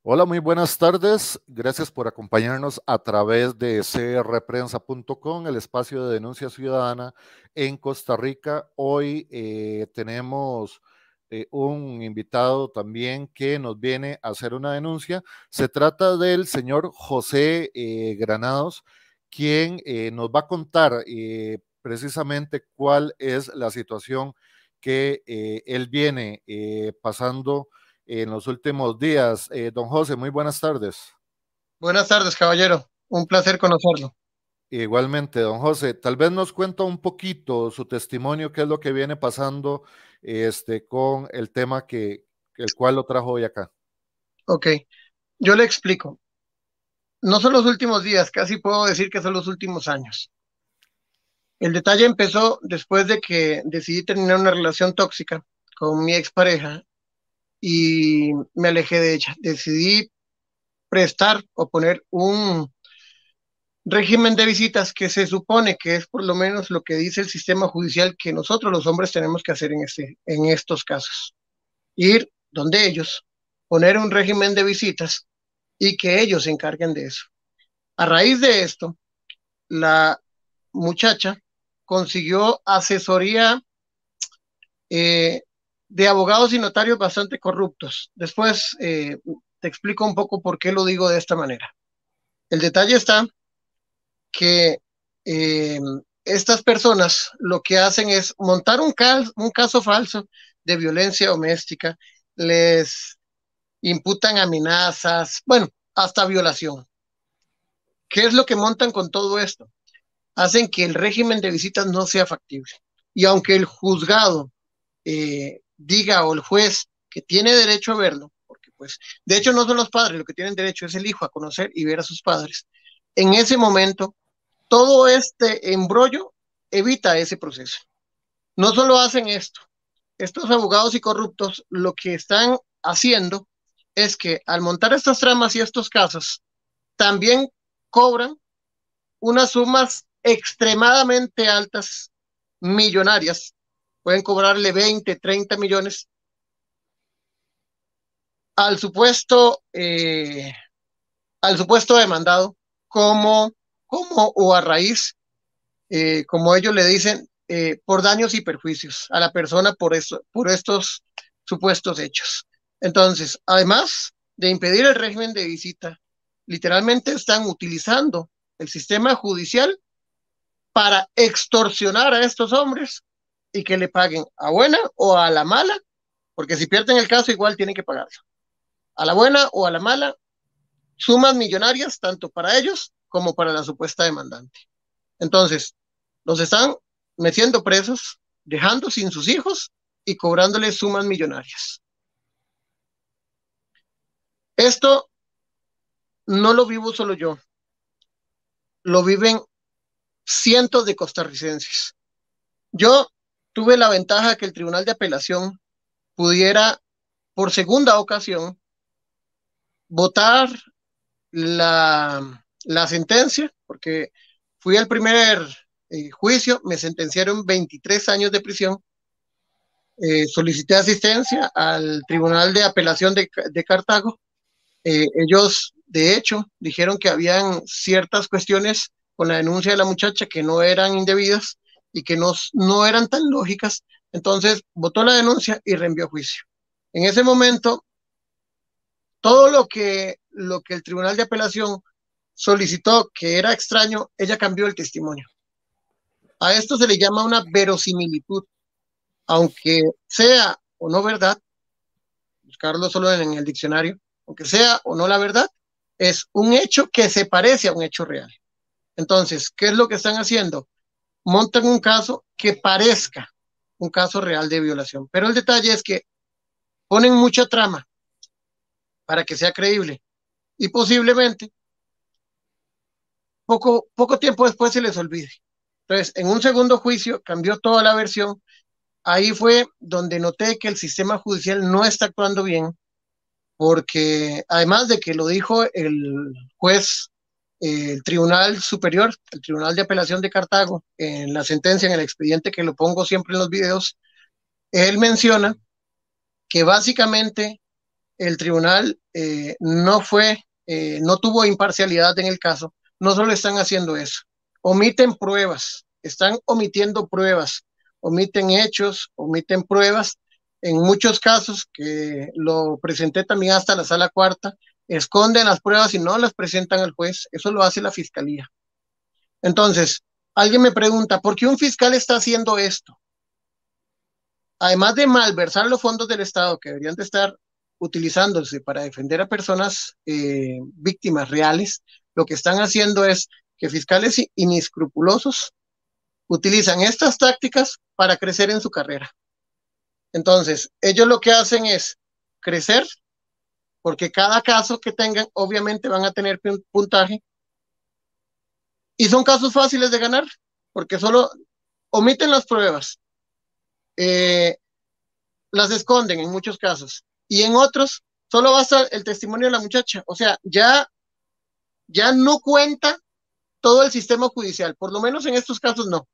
Hola, muy buenas tardes. Gracias por acompañarnos a través de crprensa.com, el espacio de denuncia ciudadana en Costa Rica. Hoy tenemos un invitado también que nos viene a hacer una denuncia. Se trata del señor José Granados, quien nos va a contar precisamente cuál es la situación que él viene pasando en los últimos días. Don José, muy buenas tardes. Buenas tardes, caballero. Un placer conocerlo. Igualmente, don José, tal vez nos cuenta un poquito su testimonio, qué es lo que viene pasando con el tema el cual lo trajo hoy acá. Ok, yo le explico. No son los últimos días, casi puedo decir que son los últimos años. El detalle empezó después de que decidí terminar una relación tóxica con mi expareja y me alejé de ella. Decidí prestar o poner un régimen de visitas que se supone que es por lo menos lo que dice el sistema judicial que nosotros los hombres tenemos que hacer en estos casos. Ir donde ellos, poner un régimen de visitas y que ellos se encarguen de eso. A raíz de esto, la muchacha consiguió asesoría de abogados y notarios bastante corruptos. Después te explico un poco por qué lo digo de esta manera. El detalle está que eh, estas personas lo que hacen es montar un caso falso de violencia doméstica, les imputan amenazas, bueno, hasta violación. ¿Qué es lo que montan con todo esto? Hacen que el régimen de visitas no sea factible. Y aunque el juzgado diga o el juez que tiene derecho a verlo, porque pues de hecho no son los padres, lo que tienen derecho es el hijo a conocer y ver a sus padres, en ese momento todo este embrollo evita ese proceso. No solo hacen esto, estos abogados y corruptos lo que están haciendo es que al montar estas tramas y estos casos, también cobran unas sumas extremadamente altas, millonarias, pueden cobrarle 20, 30 millones al supuesto, al supuesto demandado, como o a raíz, como ellos le dicen, por daños y perjuicios a la persona por estos supuestos hechos. Entonces, además de impedir el régimen de visita, literalmente están utilizando el sistema judicial para extorsionar a estos hombres y que le paguen a buena o a la mala, porque si pierden el caso igual tienen que pagarlo. A la buena o a la mala, sumas millonarias tanto para ellos como para la supuesta demandante. Entonces, los están metiendo presos, dejando sin sus hijos y cobrándoles sumas millonarias. Esto no lo vivo solo yo, lo viven cientos de costarricenses. Yo tuve la ventaja que el Tribunal de Apelación pudiera, por segunda ocasión, votar la sentencia, porque fui al primer juicio, me sentenciaron 23 años de prisión, solicité asistencia al Tribunal de Apelación de Cartago. Ellos, de hecho, dijeron que habían ciertas cuestiones con la denuncia de la muchacha que no eran indebidas y que no eran tan lógicas. Entonces, votó la denuncia y reenvió a juicio. En ese momento, todo lo que el Tribunal de Apelación solicitó que era extraño, ella cambió el testimonio. A esto se le llama una verosimilitud, aunque sea o no verdad, buscarlo solo en el diccionario, aunque sea o no la verdad, es un hecho que se parece a un hecho real. Entonces, ¿qué es lo que están haciendo? Montan un caso que parezca un caso real de violación, pero el detalle es que ponen mucha trama para que sea creíble y posiblemente poco tiempo después se les olvide. Entonces, en un segundo juicio cambió toda la versión. Ahí fue donde noté que el sistema judicial no está actuando bien, porque además de que lo dijo el juez, el Tribunal Superior, el Tribunal de Apelación de Cartago, en la sentencia, en el expediente que lo pongo siempre en los videos, él menciona que básicamente el tribunal no tuvo imparcialidad en el caso. No solo están haciendo eso, omiten pruebas, están omitiendo pruebas, omiten hechos, omiten pruebas. En muchos casos, que lo presenté también hasta la sala cuarta, esconden las pruebas y no las presentan al juez. Eso lo hace la fiscalía. Entonces, alguien me pregunta, ¿por qué un fiscal está haciendo esto? Además de malversar los fondos del Estado que deberían de estar utilizándose para defender a personas víctimas reales, lo que están haciendo es que fiscales inescrupulosos utilizan estas tácticas para crecer en su carrera. Entonces, ellos lo que hacen es crecer, porque cada caso que tengan, obviamente van a tener puntaje, y son casos fáciles de ganar, porque solo omiten las pruebas, las esconden en muchos casos, y en otros solo basta el testimonio de la muchacha. O sea, ya no cuenta todo el sistema judicial, por lo menos en estos casos no,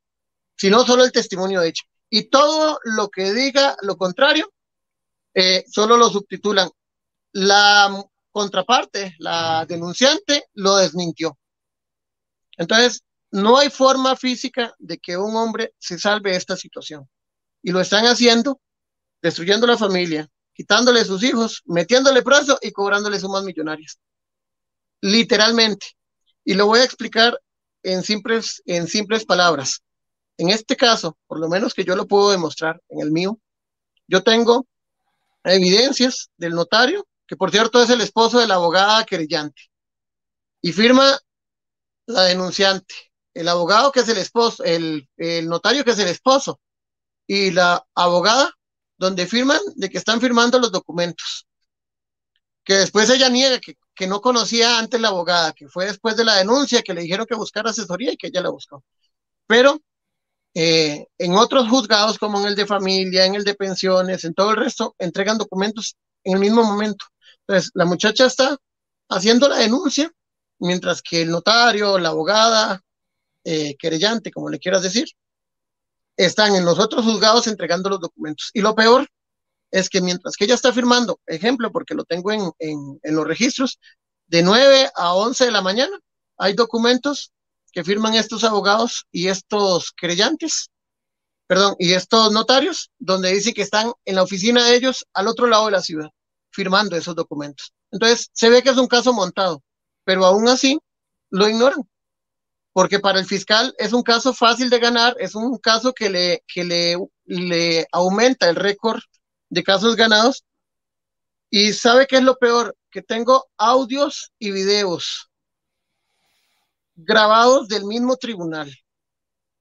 sino solo el testimonio de ella. Y todo lo que diga lo contrario, solo lo subtitulan. La contraparte, la denunciante, lo desmintió. Entonces, no hay forma física de que un hombre se salve de esta situación. Y lo están haciendo destruyendo la familia, quitándole sus hijos, metiéndole preso y cobrándole sumas millonarias. Literalmente. Y lo voy a explicar en simples palabras. En este caso, por lo menos que yo lo puedo demostrar en el mío, yo tengo evidencias del notario, que por cierto es el esposo de la abogada querellante, y firma la denunciante, el abogado que es el esposo, el notario que es el esposo, y la abogada, donde firman de que están firmando los documentos, que después ella niega que no conocía antes la abogada, que fue después de la denuncia que le dijeron que buscara asesoría y que ella la buscó. Pero en otros juzgados, como en el de familia, en el de pensiones, en todo el resto, entregan documentos en el mismo momento. Entonces, la muchacha está haciendo la denuncia, mientras que el notario, la abogada, querellante, como le quieras decir, están en los otros juzgados entregando los documentos. Y lo peor es que mientras que ella está firmando, ejemplo, porque lo tengo en los registros, de 9 a 11 de la mañana, hay documentos que firman estos abogados y estos querellantes, perdón, y estos notarios, donde dicen que están en la oficina de ellos al otro lado de la ciudad, firmando esos documentos. Entonces, se ve que es un caso montado, pero aún así lo ignoran, porque para el fiscal es un caso fácil de ganar, es un caso que le aumenta el récord de casos ganados. Y ¿sabe qué es lo peor? Que tengo audios y videos grabados del mismo tribunal,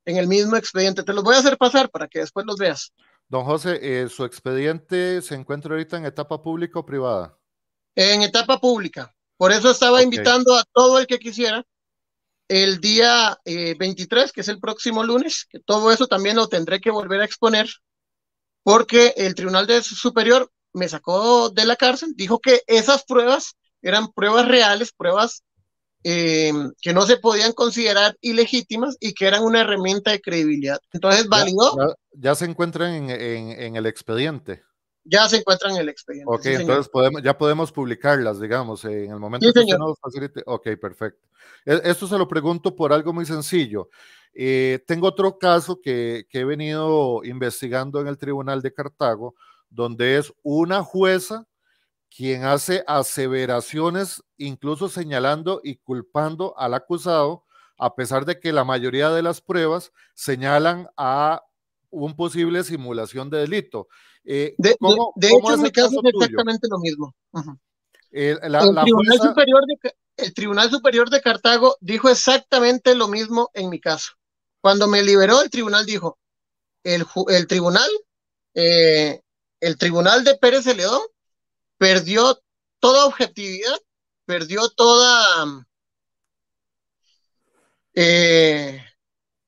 en el mismo expediente. Te los voy a hacer pasar para que después los veas. Don José, ¿su expediente se encuentra ahorita en etapa pública o privada? En etapa pública. Por eso estaba Ok. invitando a todo el que quisiera el día 23, que es el próximo lunes, que todo eso también lo tendré que volver a exponer, porque el Tribunal de Superior me sacó de la cárcel, dijo que esas pruebas eran pruebas reales, pruebas que no se podían considerar ilegítimas y que eran una herramienta de credibilidad. Entonces validó, Ya se encuentran en el expediente. ya se encuentran en el expediente. Ok, Sí, señor. entonces ya podemos publicarlas, digamos, en el Sí, momento que usted señor. nos facilite. Ok, perfecto. Esto se lo pregunto por algo muy sencillo. Tengo otro caso que he venido investigando en el Tribunal de Cartago, donde es una jueza quien hace aseveraciones, incluso señalando y culpando al acusado, a pesar de que la mayoría de las pruebas señalan a un posible simulación de delito. De ¿Cómo hecho, en es mi el caso caso es tuyo? exactamente lo mismo. Uh-huh. La jueza, El Tribunal Superior de Cartago dijo exactamente lo mismo en mi caso. Cuando me liberó, el tribunal dijo, el tribunal, eh, el tribunal de Pérez Celedón perdió toda objetividad, perdió eh,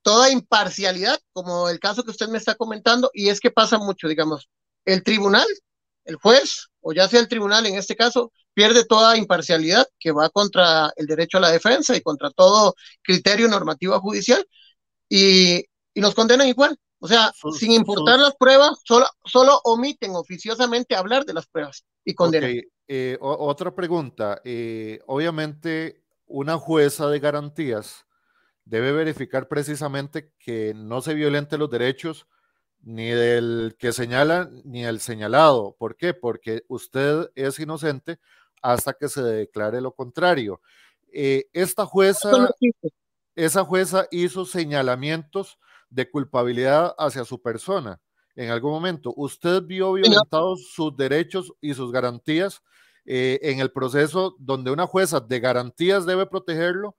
toda imparcialidad, como el caso que usted me está comentando, y es que pasa mucho, digamos, el tribunal, el juez, o ya sea el tribunal en este caso, pierde toda imparcialidad que va contra el derecho a la defensa y contra todo criterio normativo judicial, y, y nos condenan igual. O sea, sin importar las pruebas, solo omiten oficiosamente hablar de las pruebas y ok, condenan. Otra pregunta. Obviamente, una jueza de garantías debe verificar precisamente que no se violenten los derechos ni del que señala ni el señalado. ¿Por qué? Porque usted es inocente hasta que se declare lo contrario. Esta Eso no jueza, existe. esa jueza hizo señalamientos de culpabilidad hacia su persona en algún momento. ¿Usted vio Señor, violentados sus derechos y sus garantías en el proceso donde una jueza de garantías debe protegerlo?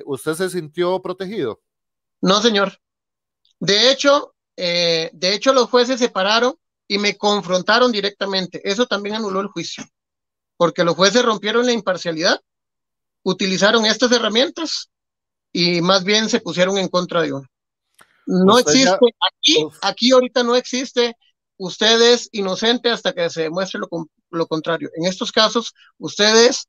¿Usted se sintió protegido? no, señor. De hecho, los jueces se pararon y me confrontaron directamente. Eso también anuló el juicio, porque los jueces rompieron la imparcialidad, utilizaron estas herramientas y más bien se pusieron en contra de uno. No Usted ya, existe, us- aquí ahorita no existe, usted es inocente hasta que se demuestre lo contrario. En estos casos, usted es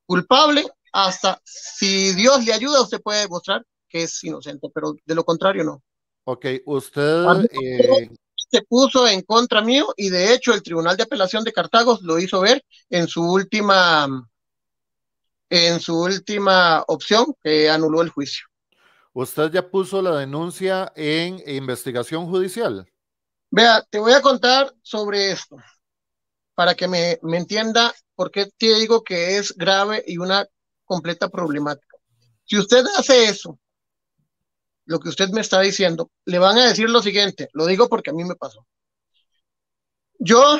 culpable hasta si Dios le ayuda, usted puede demostrar que es inocente, pero de lo contrario no. ok, A usted, mí se puso en contra mío y de hecho el Tribunal de Apelación de Cartago lo hizo ver en su última opción que anuló el juicio. usted ya puso la denuncia en investigación judicial. Vea, te voy a contar sobre esto para que me entienda por qué te digo que es grave y una completa problemática. Si usted hace eso, lo que usted me está diciendo, le van a decir lo siguiente, lo digo porque a mí me pasó. Yo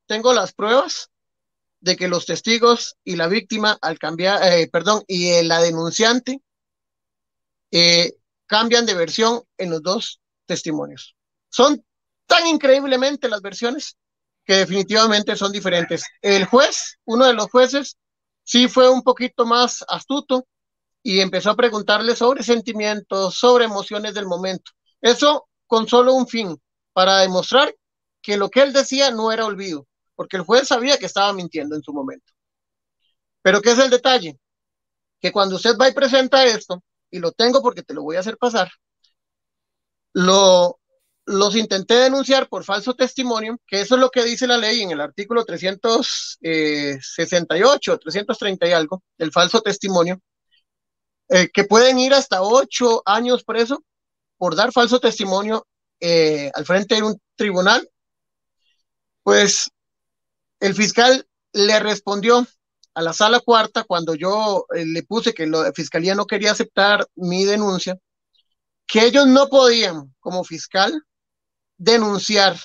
tengo las pruebas de que los testigos y la víctima al cambiar, perdón, y la denunciante eh, cambian de versión en los dos testimonios. Son tan increíblemente las versiones que definitivamente son diferentes. El juez, uno de los jueces, sí fue un poquito más astuto y empezó a preguntarle sobre sentimientos, sobre emociones del momento. Eso con solo un fin, para demostrar que lo que él decía no era olvido, porque el juez sabía que estaba mintiendo en su momento. Pero ¿qué es el detalle? Que cuando usted va y presenta esto, y lo tengo porque te lo voy a hacer pasar, lo, los intenté denunciar por falso testimonio, que eso es lo que dice la ley en el artículo 368, 330 y algo, del falso testimonio, que pueden ir hasta 8 años preso por dar falso testimonio al frente de un tribunal. Pues el fiscal le respondió a la sala cuarta cuando yo le puse que la fiscalía no quería aceptar mi denuncia, que ellos no podían, como fiscal, denunciar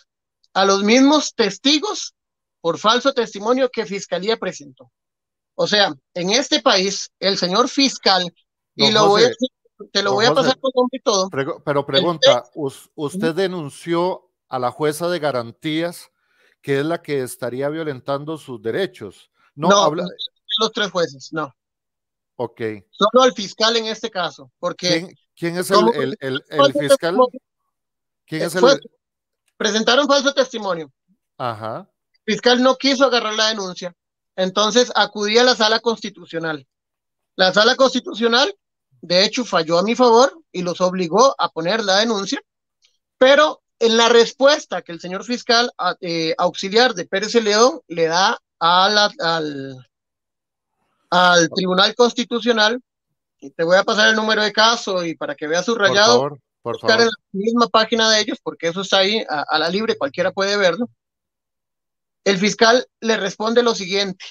a los mismos testigos por falso testimonio que fiscalía presentó. O sea, en este país, el señor fiscal, y Don José, te lo don voy a José, pasar con nombre y todo, pero el pregunta, ¿usted denunció a la jueza de garantías que es la que estaría violentando sus derechos? No, no, habla, los tres jueces, no, ok. solo al fiscal en este caso, porque ¿Quién es como el fiscal? ¿Quién es fue, el? presentaron falso testimonio, Ajá. el fiscal no quiso agarrar la denuncia, entonces acudí a la sala constitucional. La sala constitucional, de hecho, falló a mi favor y los obligó a poner la denuncia, pero en la respuesta que el señor fiscal auxiliar de Pérez León le da al Tribunal Constitucional, y te voy a pasar el número de caso y para que veas Por subrayado, favor, por buscar en favor. la misma página de ellos, porque eso está ahí a la libre, cualquiera puede verlo. El fiscal le responde lo siguiente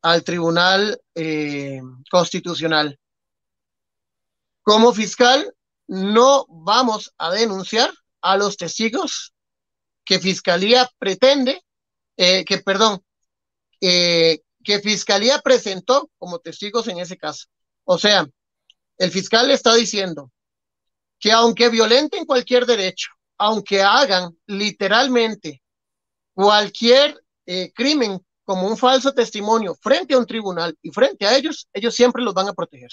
al Tribunal Constitucional. Como fiscal, no vamos a denunciar a los testigos que Fiscalía pretende, perdón, que Fiscalía presentó como testigos en ese caso. O sea, el fiscal le está diciendo que aunque violenten cualquier derecho, aunque hagan literalmente cualquier crimen como un falso testimonio frente a un tribunal y frente a ellos, ellos siempre los van a proteger,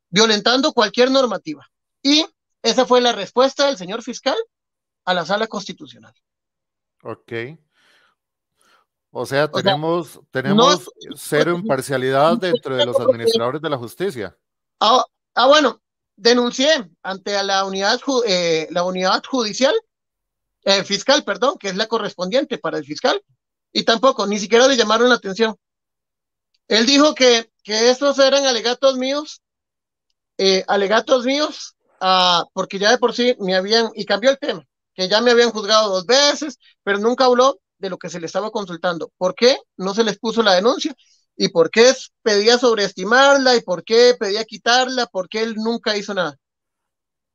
violentando cualquier normativa. Y esa fue la respuesta del señor fiscal a la sala constitucional. Ok. O sea, O sea, tenemos, no, tenemos cero imparcialidad dentro de los administradores de la justicia. ah, bueno, denuncié ante la unidad judicial, fiscal, perdón, que es la correspondiente para el fiscal, y tampoco, ni siquiera le llamaron la atención. Él dijo que estos eran alegatos míos, porque ya de por sí me habían, y cambió el tema, que ya me habían juzgado 2 veces, pero nunca habló de lo que se le estaba consultando. ¿Por qué no se les puso la denuncia? ¿Y por qué pedía sobreestimarla? ¿Y por qué pedía quitarla? ¿Por qué él nunca hizo nada?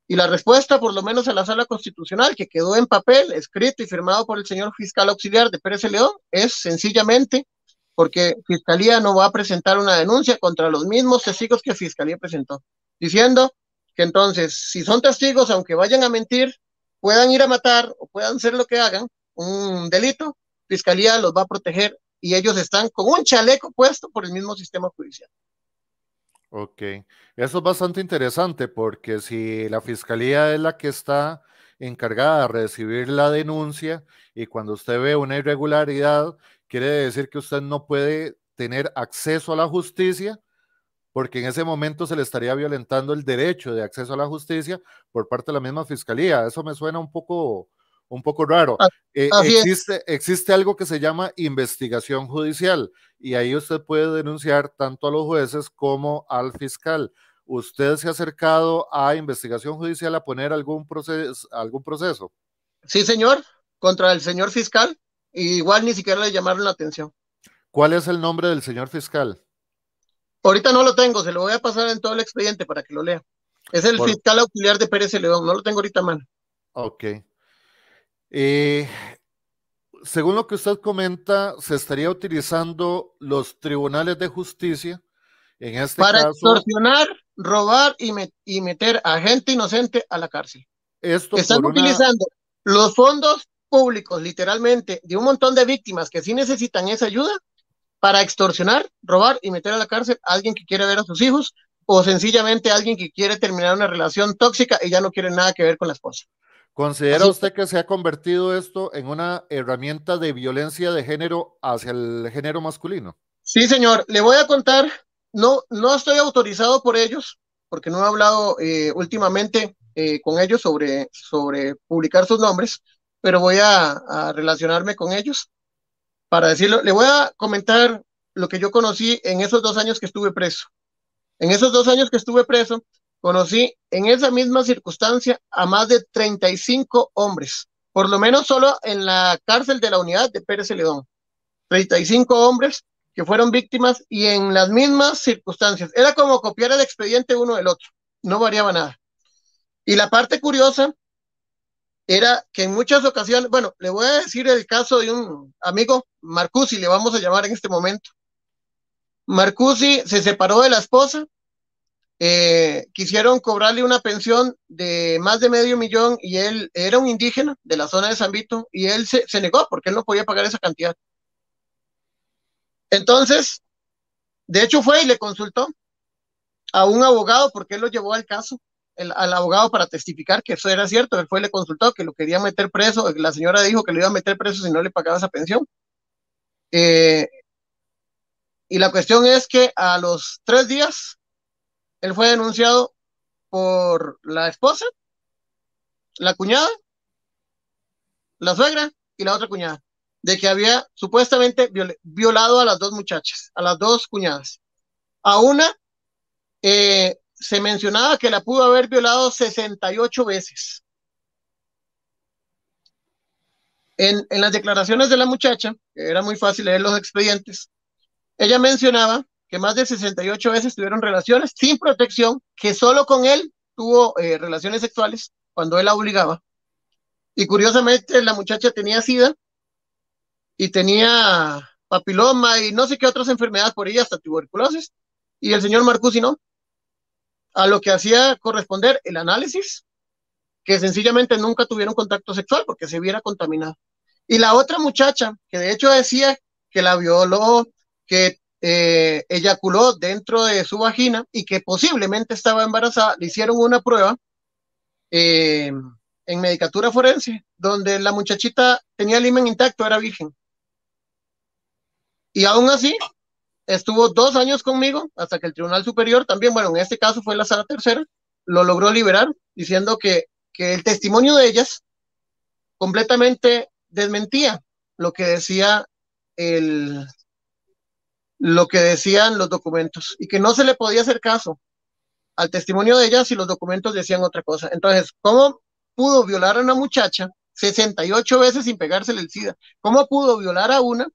Y la respuesta, por lo menos a la sala constitucional, que quedó en papel, escrito y firmado por el señor fiscal auxiliar de Pérez León, es sencillamente porque Fiscalía no va a presentar una denuncia contra los mismos testigos que Fiscalía presentó, diciendo que entonces, si son testigos, aunque vayan a mentir, puedan ir a matar o puedan hacer lo que hagan, un delito, Fiscalía los va a proteger y ellos están con un chaleco puesto por el mismo sistema judicial. Ok, eso es bastante interesante porque si la fiscalía es la que está encargada de recibir la denuncia y cuando usted ve una irregularidad, quiere decir que usted no puede tener acceso a la justicia porque en ese momento se le estaría violentando el derecho de acceso a la justicia por parte de la misma fiscalía. Eso me suena un poco raro. Así es. Existe algo que se llama investigación judicial y ahí usted puede denunciar tanto a los jueces como al fiscal. ¿Usted se ha acercado a investigación judicial a poner algún proceso? Sí, señor, contra el señor fiscal, igual ni siquiera le llamaron la atención. ¿Cuál es el nombre del señor fiscal? Ahorita no lo tengo, se lo voy a pasar en todo el expediente para que lo lea. Es el Por, fiscal auxiliar de Pérez León, no lo tengo ahorita a mano. ok. Eh, Según lo que usted comenta, se estaría utilizando los tribunales de justicia, en este Para caso, extorsionar, robar y meter a gente inocente a la cárcel. esto Están por una, utilizando los fondos públicos, literalmente, de un montón de víctimas que sí necesitan esa ayuda para extorsionar, robar y meter a la cárcel a alguien que quiere ver a sus hijos o sencillamente a alguien que quiere terminar una relación tóxica y ya no quiere nada que ver con la esposa. ¿considera Así, usted que se ha convertido esto en una herramienta de violencia de género hacia el género masculino? sí, señor, le voy a contar, no estoy autorizado por ellos, porque no he hablado últimamente con ellos sobre publicar sus nombres, pero voy a relacionarme con ellos para decirlo. Le voy a comentar lo que yo conocí en esos 2 años que estuve preso. En esos 2 años que estuve preso, conocí en esa misma circunstancia a más de 35 hombres, por lo menos solo en la cárcel de la unidad de Pérez Celedón. 35 hombres que fueron víctimas y en las mismas circunstancias. Era como copiar el expediente uno del otro, no variaba nada. Y la parte curiosa era que en muchas ocasiones, bueno, le voy a decir el caso de un amigo, Marcusi, le vamos a llamar en este momento. Marcusi se separó de la esposa, quisieron cobrarle una pensión de más de medio millón y él era un indígena de la zona de San Vito y él se negó porque él no podía pagar esa cantidad. Entonces, de hecho fue y le consultó a un abogado porque él lo llevó al caso, al abogado para testificar que eso era cierto. Él fue y le consultó que lo quería meter preso. La señora dijo que lo iba a meter preso si no le pagaba esa pensión. Eh, y la cuestión es que a los 3 días él fue denunciado por la esposa, la cuñada, la suegra y la otra cuñada, de que había supuestamente violado a las dos muchachas, a las dos cuñadas. A una se mencionaba que la pudo haber violado 68 veces. En las declaraciones de la muchacha, que era muy fácil leer los expedientes, ella mencionaba que más de 68 veces tuvieron relaciones sin protección, que solo con él tuvo relaciones sexuales cuando él la obligaba. Y curiosamente la muchacha tenía SIDA y tenía papiloma y no sé qué otras enfermedades por ella, hasta tuberculosis. Y el señor Marcusi no. A lo que hacía corresponder el análisis, que sencillamente nunca tuvieron contacto sexual porque se viera contaminado. Y la otra muchacha, que de hecho decía que la violó, que eyaculó dentro de su vagina y que posiblemente estaba embarazada, le hicieron una prueba eh, en medicatura forense, donde la muchachita tenía el himen intacto, era virgen. Y aún así, estuvo 2 años conmigo hasta que el Tribunal Superior, también, bueno, en este caso fue la sala tercera, lo logró liberar, diciendo que el testimonio de ellas completamente desmentía lo que decía lo que decían los documentos y que no se le podía hacer caso al testimonio de ella si los documentos decían otra cosa. Entonces, ¿cómo pudo violar a una muchacha 68 veces sin pegársele el SIDA? ¿Cómo pudo violar a una,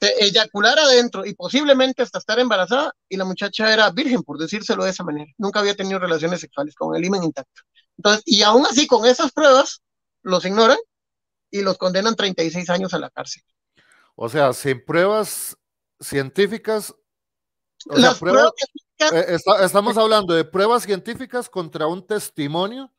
eyacular adentro y posiblemente hasta estar embarazada y la muchacha era virgen, por decírselo de esa manera? Nunca había tenido relaciones sexuales con el himen intacto. Entonces, y aún así con esas pruebas los ignoran y los condenan 36 años a la cárcel. O sea, sin pruebas científicas, o sea, Las pruebas estamos hablando de pruebas científicas contra un testimonio,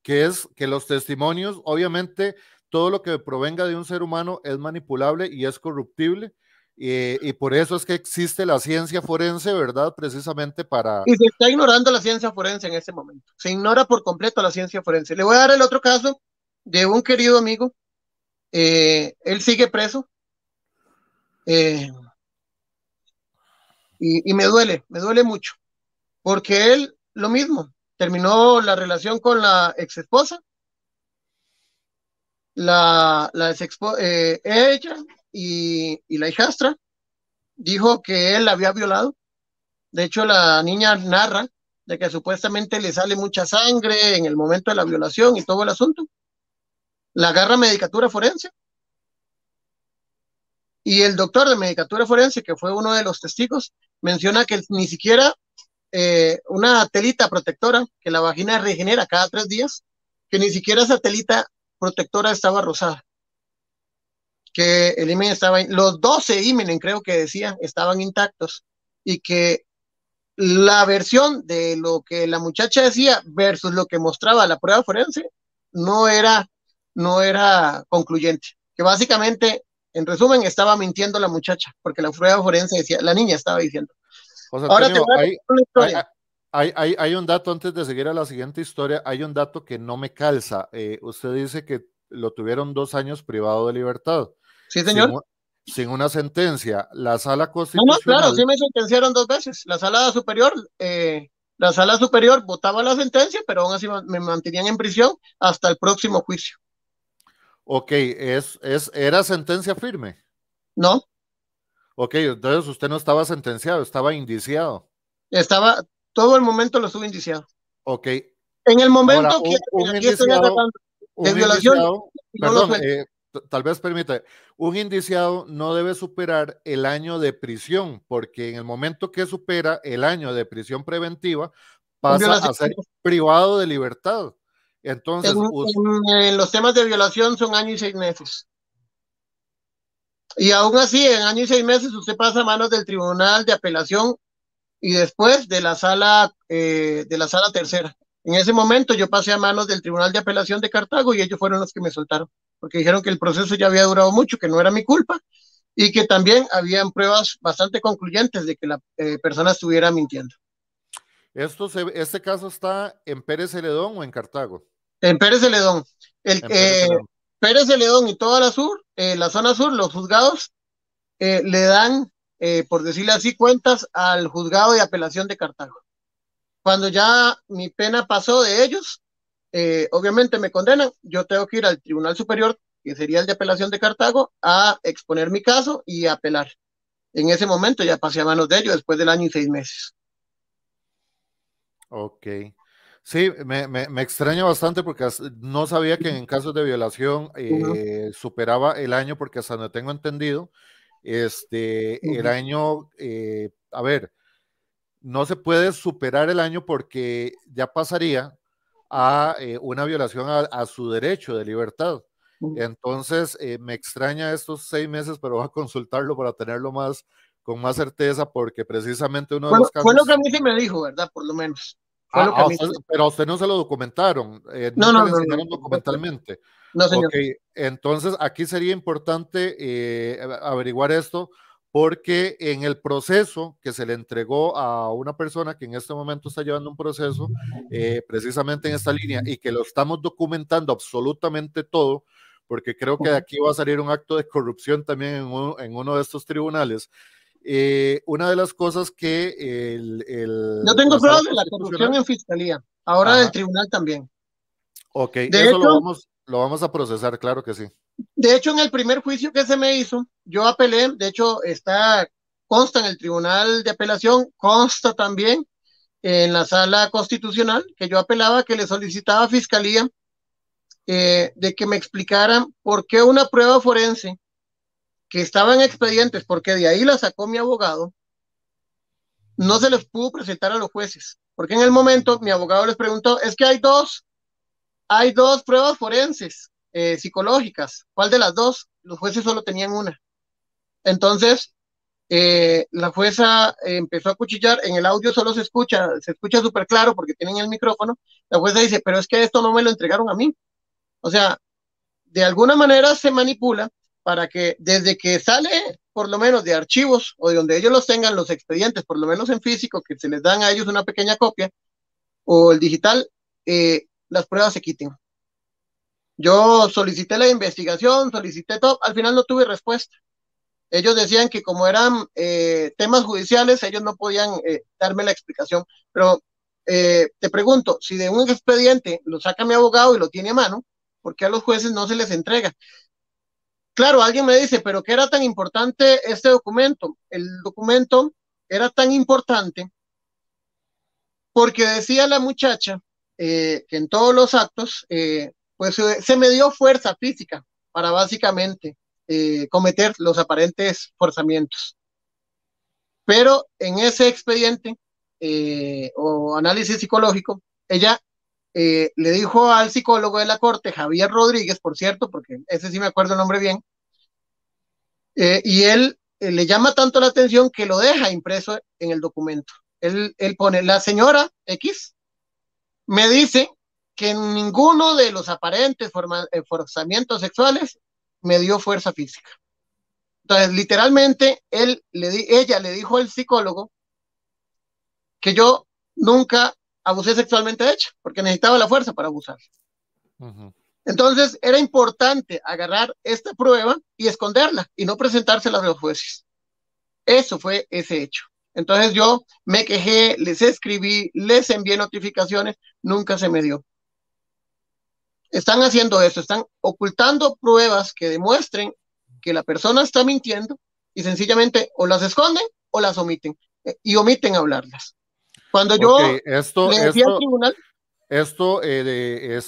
que es que los testimonios, obviamente, todo lo que provenga de un ser humano es manipulable y es corruptible, y por eso es que existe la ciencia forense, ¿verdad? Precisamente para... y se está ignorando la ciencia forense en este momento. Se ignora por completo la ciencia forense. Le voy a dar el otro caso de un querido amigo. Él sigue preso. Eh, y me duele mucho, porque él, lo mismo, terminó la relación con la ex esposa, ella y la hijastra, dijo que él la había violado. De hecho, la niña narra de que supuestamente le sale mucha sangre en el momento de la violación y todo el asunto. La agarra medicatura forense y el doctor de medicatura forense, que fue uno de los testigos, menciona que ni siquiera una telita protectora que la vagina regenera cada 3 días, que ni siquiera esa telita protectora estaba rosada, que el himen estaba, los 12 himen creo que decía, estaban intactos, y que la versión de lo que la muchacha decía versus lo que mostraba la prueba forense no era, no era concluyente, que básicamente, en resumen, estaba mintiendo la muchacha, porque la prueba forense decía, la niña estaba diciendo. José Ahora te Antonio, voy a contar una historia. hay un dato antes de seguir a la siguiente historia, hay un dato que no me calza. Usted dice que lo tuvieron 2 años privado de libertad, Sí, sin, señor. sin una sentencia. La sala No, claro, sí constitucional, me sentenciaron 2 veces. La sala superior votaba la sentencia, pero aún así me mantenían en prisión hasta el próximo juicio. ok, era sentencia firme. No, Ok, entonces usted no estaba sentenciado, estaba indiciado. estaba, todo el momento lo estuve indiciado. Ok, En el ahora, momento que aquí estoy agarrando de un violación, indiciado, no lo perdón, suelto. tal vez permita, un indiciado no debe superar el año de prisión, porque en el momento que supera el año de prisión preventiva, En pasa violación, a ser privado de libertad. en, Entonces, en los temas de violación son 1 año y 6 meses. Y aún así, en 1 año y 6 meses, usted pasa a manos del Tribunal de Apelación y después de la sala tercera. En ese momento yo pasé a manos del Tribunal de Apelación de Cartago y ellos fueron los que me soltaron, porque dijeron que el proceso ya había durado mucho, que no era mi culpa y que también habían pruebas bastante concluyentes de que la persona estuviera mintiendo. este caso está en Pérez Celedón o en Cartago. En Pérez Celedón, el, En Pérez Celedón. Pérez Celedón y toda la zona sur, los juzgados le dan, por decirle así, cuentas al juzgado de apelación de Cartago. Cuando ya mi pena pasó de ellos, obviamente me condenan, yo tengo que ir al Tribunal Superior, que sería el de apelación de Cartago, a exponer mi caso y a apelar. En ese momento ya pasé a manos de ellos después del 1 año y 6 meses. Ok. Sí, me extraña bastante porque no sabía que en casos de violación Uh -huh, superaba el año, porque hasta donde tengo entendido, uh el -huh. año, a ver, no se puede superar el año porque ya pasaría a una violación a su derecho de libertad. Entonces, me extraña estos 6 meses, pero voy a consultarlo para tenerlo con más certeza, porque precisamente uno de Bueno, los fue lo que a casos... mí sí me dijo, ¿verdad? Por lo menos. Fue lo que a mí sí. Pero a usted no se lo documentaron, No, nunca no, le no, no, enseñaron por supuesto. documentalmente. No, señor. Ok, entonces aquí sería importante averiguar esto, porque en el proceso que se le entregó a una persona que en este momento está llevando un proceso, precisamente en esta línea, y que lo estamos documentando absolutamente todo, porque creo que de aquí va a salir un acto de corrupción también en uno de estos tribunales. Una de las cosas que Yo tengo la sala pruebas de la corrupción constitucional... en fiscalía, ahora del Ajá, tribunal también. ok, De eso hecho, lo vamos a procesar, claro que sí. De hecho, en el primer juicio que se me hizo, yo apelé, de hecho, consta en el Tribunal de Apelación, consta también en la Sala Constitucional, que yo apelaba, que le solicitaba a Fiscalía de que me explicaran por qué una prueba forense que estaba en expedientes, porque de ahí la sacó mi abogado, no se les pudo presentar a los jueces. Porque en el momento mi abogado les preguntó, es que hay dos pruebas forenses psicológicas. ¿Cuál de las dos? Los jueces solo tenían una. Entonces, la jueza empezó a cuchillar, en el audio solo se escucha súper claro porque tienen el micrófono. La jueza dice, pero es que esto no me lo entregaron a mí. O sea, de alguna manera se manipula para que desde que sale, por lo menos de archivos o de donde ellos los tengan, los expedientes, por lo menos en físico, que se les dan a ellos una pequeña copia, o el digital, las pruebas se quiten. Yo solicité la investigación, solicité todo, al final no tuve respuesta. Ellos decían que como eran temas judiciales, ellos no podían darme la explicación. Pero te pregunto, si de un expediente lo saca mi abogado y lo tiene a mano, ¿por qué a los jueces no se les entrega? Claro, alguien me dice, pero ¿qué era tan importante este documento? El documento era tan importante porque decía la muchacha que en todos los actos, pues se me dio fuerza física para básicamente cometer los aparentes forzamientos. Pero en ese expediente o análisis psicológico, ella le dijo al psicólogo de la corte, Javier Rodríguez, por cierto, porque ese sí me acuerdo el nombre bien, y él le llama tanto la atención que lo deja impreso en el documento. Él pone, la señora X me dice que en ninguno de los aparentes forzamientos sexuales me dio fuerza física. Entonces, literalmente, ella le dijo al psicólogo que yo nunca abusé sexualmente de ella, porque necesitaba la fuerza para abusar. Uh-huh. Entonces, era importante agarrar esta prueba y esconderla y no presentársela a los jueces. Eso fue ese hecho. Entonces yo me quejé, les escribí, les envié notificaciones, nunca se me dio. Están haciendo eso, están ocultando pruebas que demuestren que la persona está mintiendo y sencillamente o las esconden o las omiten y omiten hablarlas. Cuando yo le decía al tribunal,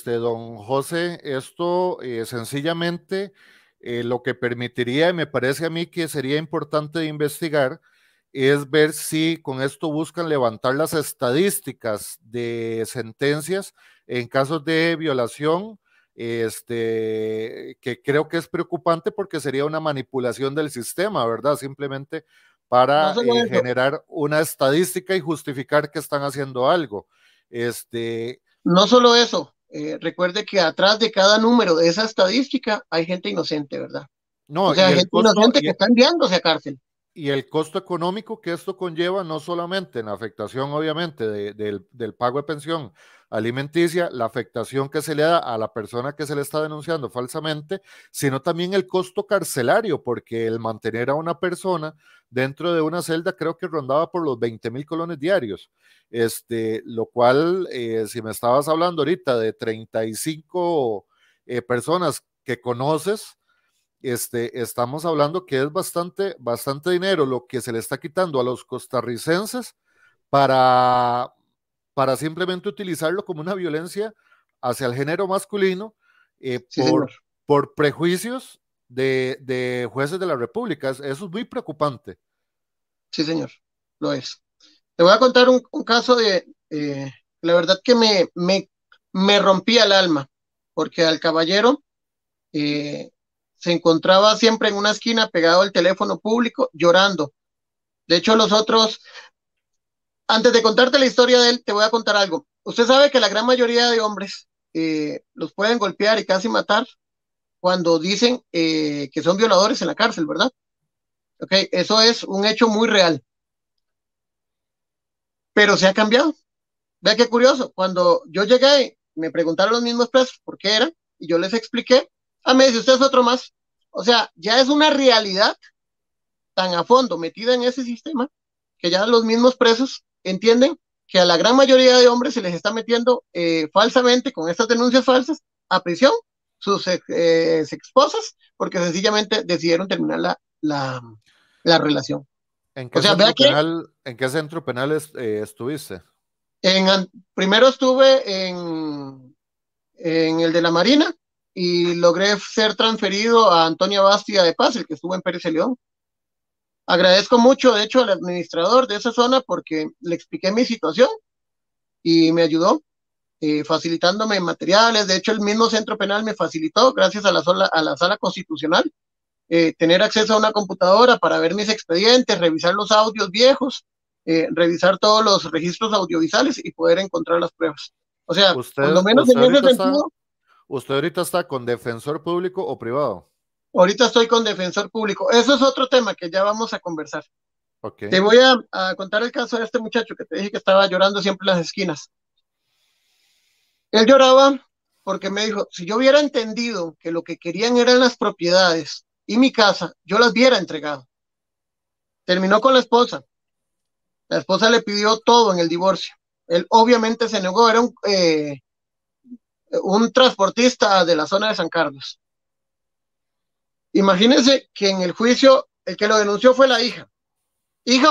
don José, sencillamente lo que permitiría, y me parece a mí que sería importante de investigar, es ver si con esto buscan levantar las estadísticas de sentencias en casos de violación, que creo que es preocupante porque sería una manipulación del sistema, ¿verdad? Simplemente para generar una estadística y justificar que están haciendo algo. No solo eso, recuerde que atrás de cada número de esa estadística hay gente inocente, ¿verdad? No, o sea, gente inocente que está enviándose a cárcel. Y el costo económico que esto conlleva, no solamente en la afectación, obviamente, del pago de pensión alimenticia, la afectación que se le da a la persona que se le está denunciando falsamente, sino también el costo carcelario, porque el mantener a una persona dentro de una celda creo que rondaba por los 20,000 colones diarios. Lo cual, si me estabas hablando ahorita de 35 personas que conoces, estamos hablando que es bastante dinero lo que se le está quitando a los costarricenses para simplemente utilizarlo como una violencia hacia el género masculino sí, por prejuicios de jueces de la República. Eso es muy preocupante. Sí, señor, lo es. Te voy a contar un caso de, la verdad que me rompía el alma, porque al caballero se encontraba siempre en una esquina pegado al teléfono público llorando. De hecho, antes de contarte la historia de él, te voy a contar algo. Usted sabe que la gran mayoría de hombres los pueden golpear y casi matar cuando dicen que son violadores en la cárcel, ¿verdad? Ok, eso es un hecho muy real. Pero se ha cambiado. Vea qué curioso. Cuando yo llegué, me preguntaron los mismos presos por qué era, y yo les expliqué. Me dice, usted es otro más. O sea, ya es una realidad tan a fondo metida en ese sistema que ya los mismos presos entienden que a la gran mayoría de hombres se les está metiendo falsamente con estas denuncias falsas a prisión sus ex esposas, porque sencillamente decidieron terminar la relación. ¿En O qué sea, vea centro que penal, en qué centro penal estuviste? primero estuve en el de la Marina y logré ser transferido a Antonia Bastia de Paz, el que estuvo en Pérez León. Agradezco mucho, de hecho, al administrador de esa zona porque le expliqué mi situación y me ayudó facilitándome materiales. De hecho, el mismo centro penal me facilitó, gracias a la sala constitucional, tener acceso a una computadora para ver mis expedientes, revisar los audios viejos, revisar todos los registros audiovisuales y poder encontrar las pruebas. O sea, por lo ¿Usted, menos usted en ese ahorita está, sentido, usted ahorita está con defensor público o privado? ahorita estoy con defensor público. Eso es otro tema que ya vamos a conversar. Ok. Te voy a contar el caso de este muchacho que te dije que estaba llorando siempre en las esquinas. Él lloraba porque me dijo, si yo hubiera entendido que lo que querían eran las propiedades y mi casa, yo las hubiera entregado. Terminó con la esposa. La esposa le pidió todo en el divorcio. Él obviamente se negó, era un transportista de la zona de San Carlos. Imagínense que en el juicio el que lo denunció fue la hija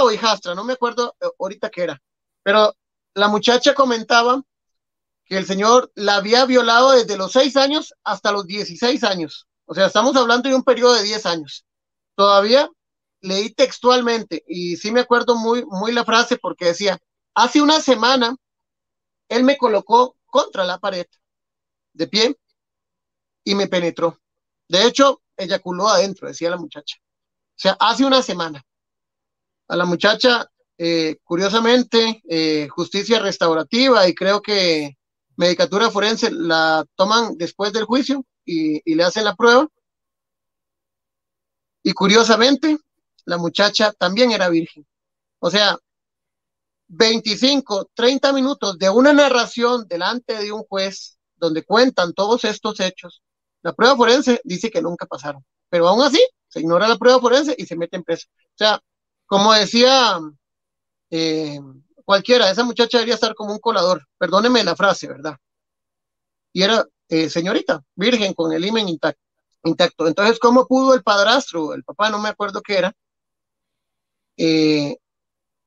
o hijastra, no me acuerdo ahorita qué era, pero la muchacha comentaba que el señor la había violado desde los 6 años hasta los 16 años. O sea, estamos hablando de un periodo de 10 años. Todavía leí textualmente y sí me acuerdo muy la frase porque decía, hace una semana él me colocó contra la pared de pie y me penetró. De hecho, eyaculó adentro, decía la muchacha. O sea, hace una semana. A la muchacha, curiosamente, justicia restaurativa y creo que medicatura forense la toman después del juicio y le hacen la prueba. Y curiosamente, la muchacha también era virgen. O sea, 25, 30 minutos de una narración delante de un juez donde cuentan todos estos hechos. La prueba forense dice que nunca pasaron, pero aún así se ignora la prueba forense y se mete en preso. O sea, como decía eh, cualquiera, esa muchacha debería estar como un colador, perdóneme la frase, ¿verdad? Y era señorita, virgen, con el himen intacto, intacto. Entonces, ¿cómo pudo el padrastro, el papá, no me acuerdo qué era, eh,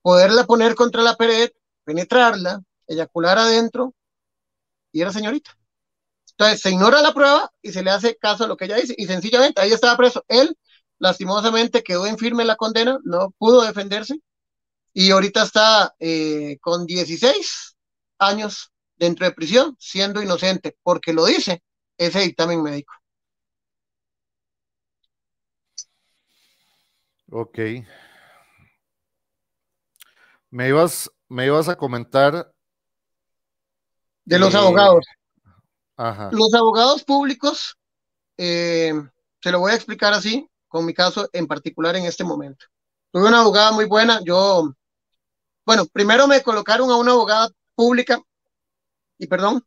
poderla poner contra la pared, penetrarla, eyacular adentro y era señorita? Entonces, se ignora la prueba y se le hace caso a lo que ella dice y sencillamente ahí estaba preso. Él, lastimosamente, quedó en firme la condena, no pudo defenderse y ahorita está con 16 años dentro de prisión, siendo inocente, porque lo dice ese dictamen médico. Ok. Me ibas a comentar. De los eh, abogados. ajá. Los abogados públicos, eh, se lo voy a explicar así, con mi caso en particular en este momento. Tuve una abogada muy buena, bueno, primero me colocaron a una abogada pública, y perdón,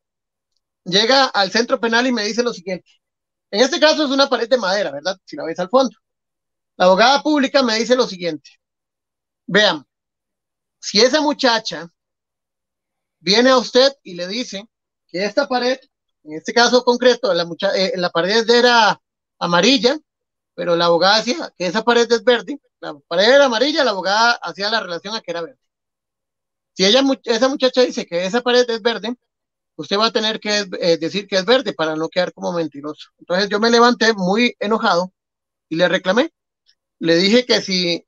llega al centro penal y me dice lo siguiente. En este caso es una pared de madera, ¿verdad? Si la ves al fondo. La abogada pública me dice lo siguiente. Vean, si esa muchacha viene a usted y le dice que esta pared, en este caso concreto, la pared era amarilla, pero la abogada decía que esa pared es verde, la pared era amarilla, la abogada hacía la relación a que era verde. Si esa muchacha dice que esa pared es verde, usted va a tener que decir que es verde para no quedar como mentiroso. Entonces yo me levanté muy enojado y le reclamé. Le dije que si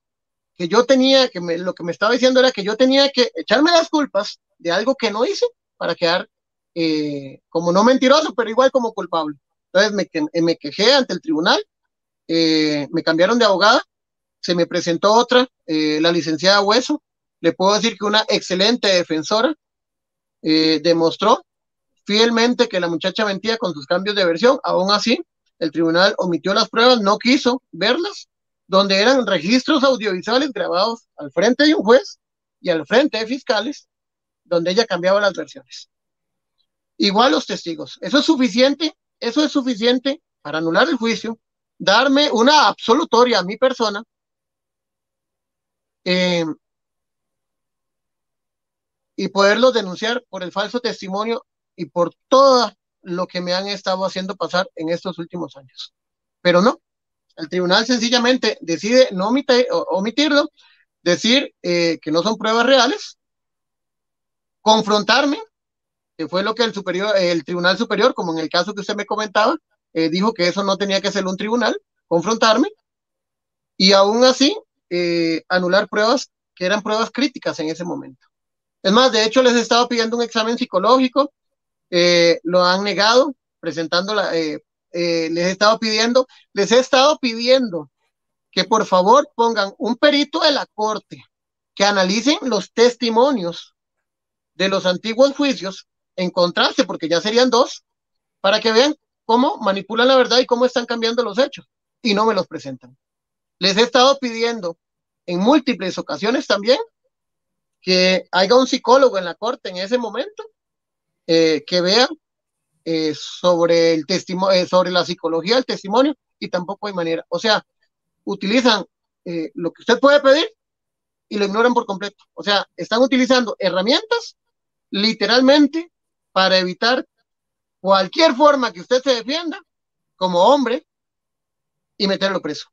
que yo tenía, lo que me estaba diciendo era que yo tenía que echarme las culpas de algo que no hice para quedar como no mentiroso, pero igual como culpable. Entonces me quejé ante el tribunal, me cambiaron de abogada, se me presentó otra, la licenciada Hueso. Le puedo decir que una excelente defensora demostró fielmente que la muchacha mentía con sus cambios de versión. Aún así, el tribunal omitió las pruebas, no quiso verlas, donde eran registros audiovisuales grabados al frente de un juez y al frente de fiscales, donde ella cambiaba las versiones. Igual los testigos. Eso es suficiente para anular el juicio, darme una absolutoria a mi persona, eh, y poderlos denunciar por el falso testimonio y por toda lo que me han estado haciendo pasar en estos últimos años. Pero no, el tribunal sencillamente decide no omitirlo, decir que no son pruebas reales, confrontarme, que fue lo que el Tribunal Superior, como en el caso que usted me comentaba, dijo que eso no tenía que ser un tribunal, confrontarme, y aún así anular pruebas que eran pruebas críticas en ese momento. Es más, de hecho, les he estado pidiendo un examen psicológico, lo han negado, presentándola, les he estado pidiendo que por favor pongan un perito de la corte que analicen los testimonios de los antiguos juicios en contraste, porque ya serían dos, para que vean cómo manipulan la verdad y cómo están cambiando los hechos, y no me los presentan. Les he estado pidiendo en múltiples ocasiones también que haya un psicólogo en la corte en ese momento que vea sobre el testimonio, sobre la psicología del testimonio, y tampoco hay manera. O sea, utilizan lo que usted puede pedir y lo ignoran por completo. O sea, están utilizando herramientas literalmente para evitar cualquier forma que usted se defienda como hombre y meterlo preso.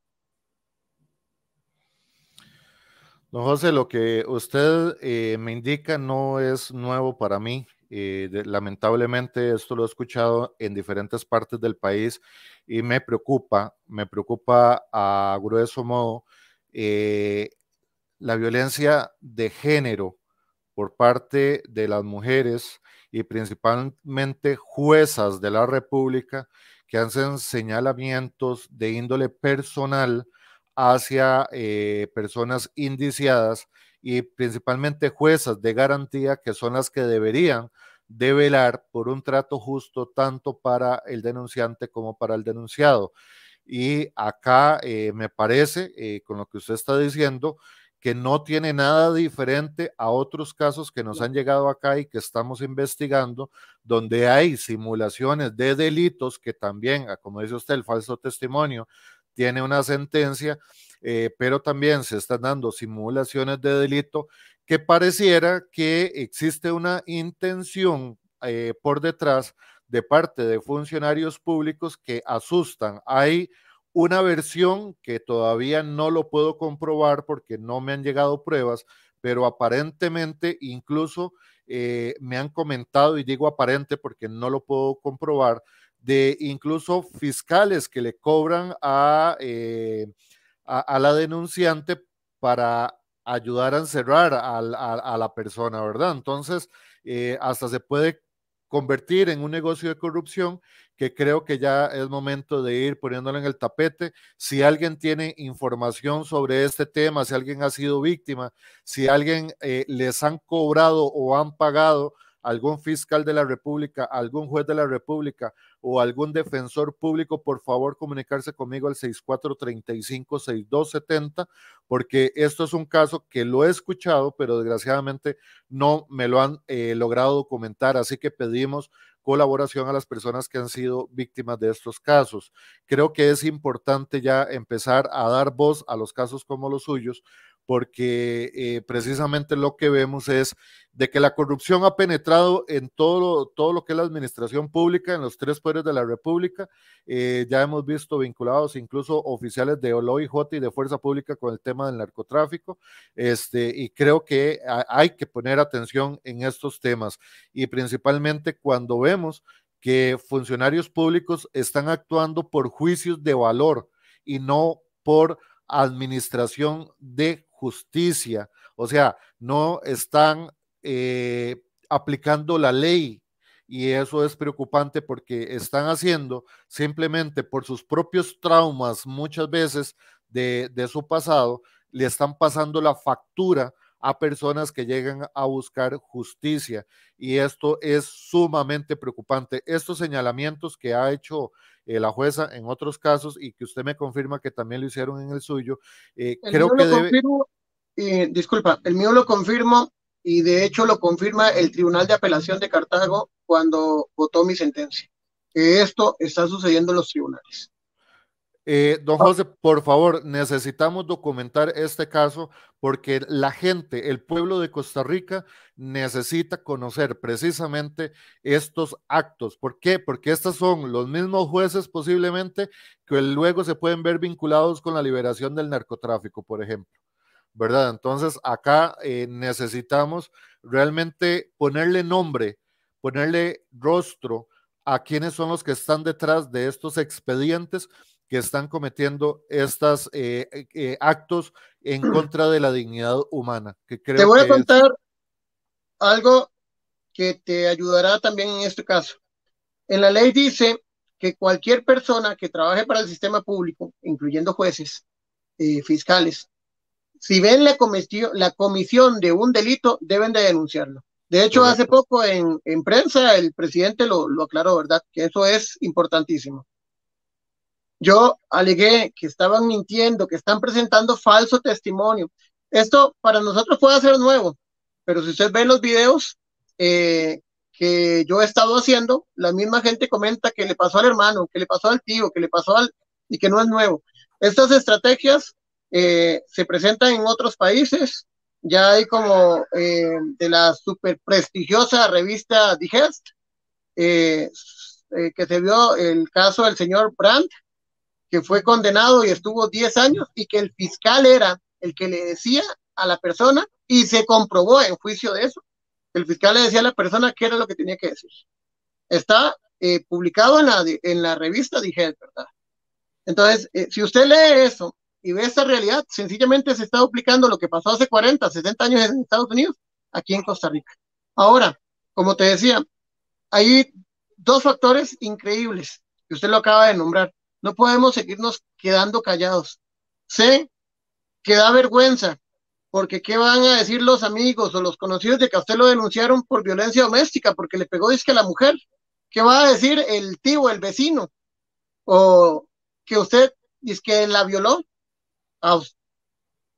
Don José, lo que usted me indica no es nuevo para mí. Lamentablemente esto lo he escuchado en diferentes partes del país y me preocupa a grueso modo eh, la violencia de género por parte de las mujeres y principalmente juezas de la República que hacen señalamientos de índole personal hacia personas indiciadas y principalmente juezas de garantía que son las que deberían de velar por un trato justo tanto para el denunciante como para el denunciado. Y acá me parece, con lo que usted está diciendo, que no tiene nada diferente a otros casos que nos han llegado acá y que estamos investigando, donde hay simulaciones de delitos que también, como dice usted, el falso testimonio tiene una sentencia, pero también se están dando simulaciones de delito que pareciera que existe una intención por detrás de parte de funcionarios públicos que asustan. Hay una versión que todavía no lo puedo comprobar porque no me han llegado pruebas, pero aparentemente incluso me han comentado, y digo aparente porque no lo puedo comprobar, de incluso fiscales que le cobran a la denunciante para ayudar a encerrar a la persona, ¿verdad? Entonces, hasta se puede convertir en un negocio de corrupción que creo que ya es momento de ir poniéndolo en el tapete. Si alguien tiene información sobre este tema, si alguien ha sido víctima, si alguien les han cobrado o han pagado algún fiscal de la República, algún juez de la República o algún defensor público, por favor comunicarse conmigo al 6435-6270, porque esto es un caso que lo he escuchado, pero desgraciadamente no me lo han logrado documentar, así que pedimos colaboración a las personas que han sido víctimas de estos casos. Creo que es importante ya empezar a dar voz a los casos como los suyos, porque precisamente lo que vemos es de que la corrupción ha penetrado en todo lo que es la administración pública, en los tres poderes de la República. Ya hemos visto vinculados incluso oficiales de OIJ y de Fuerza Pública con el tema del narcotráfico, y creo que hay que poner atención en estos temas, y principalmente cuando vemos que funcionarios públicos están actuando por juicios de valor y no por administración de justicia. O sea, no están aplicando la ley, y eso es preocupante porque están haciendo simplemente por sus propios traumas muchas veces de su pasado, le están pasando la factura a personas que llegan a buscar justicia, y esto es sumamente preocupante. Estos señalamientos que ha hecho la jueza en otros casos y que usted me confirma que también lo hicieron en el suyo, El creo mío que lo debe... confirmo, disculpa, el mío lo confirmo y de hecho lo confirma el Tribunal de Apelación de Cartago cuando votó mi sentencia. Que esto está sucediendo en los tribunales. Don José, por favor, necesitamos documentar este caso porque la gente, el pueblo de Costa Rica necesita conocer precisamente estos actos. ¿Por qué? Porque estos son los mismos jueces posiblemente que luego se pueden ver vinculados con la liberación del narcotráfico, por ejemplo, ¿verdad? Entonces, acá necesitamos realmente ponerle nombre, ponerle rostro a quienes son los que están detrás de estos expedientes que están cometiendo estos actos en contra de la dignidad humana, que Te creo voy a que es... contar algo que te ayudará también en este caso. En la ley dice que cualquier persona que trabaje para el sistema público, incluyendo jueces, fiscales, si ven la comisión de un delito, deben de denunciarlo. De hecho, hace Correcto. poco en prensa el presidente lo aclaró, ¿verdad? Que eso es importantísimo. Yo alegué que estaban mintiendo, que están presentando falso testimonio. Esto para nosotros puede ser nuevo, pero si usted ve los videos que yo he estado haciendo, la misma gente comenta que le pasó al hermano, que le pasó al tío, que le pasó al... y que no es nuevo. Estas estrategias se presentan en otros países. Ya hay como de la super prestigiosa revista Digest, que se vio el caso del señor Brandt, que fue condenado y estuvo 10 años y que el fiscal era el que le decía a la persona y se comprobó en juicio de eso. El fiscal le decía a la persona qué era lo que tenía que decir. Está publicado en la revista Dije, ¿verdad? Entonces, si usted lee eso y ve esta realidad, sencillamente se está duplicando lo que pasó hace 40, 60 años en Estados Unidos, aquí en Costa Rica. Ahora, como te decía, hay dos factores increíbles que usted lo acaba de nombrar. No podemos seguirnos quedando callados. Sé que da vergüenza, porque ¿qué van a decir los amigos o los conocidos de que a usted lo denunciaron por violencia doméstica, porque le pegó disque a la mujer? ¿Qué va a decir el tío, el vecino? O que usted dice que la violó.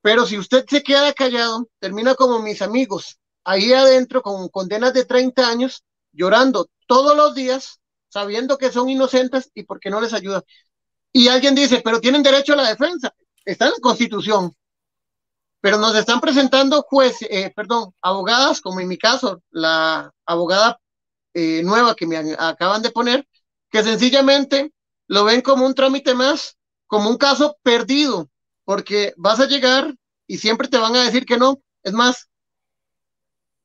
Pero si usted se queda callado, termina como mis amigos, ahí adentro con condenas de 30 años, llorando todos los días, sabiendo que son inocentes y porque no les ayuda. Y alguien dice, pero tienen derecho a la defensa, está en la Constitución, pero nos están presentando abogadas, como en mi caso, la abogada nueva que me acaban de poner, que sencillamente lo ven como un trámite más, como un caso perdido, porque vas a llegar y siempre te van a decir que no. Es más,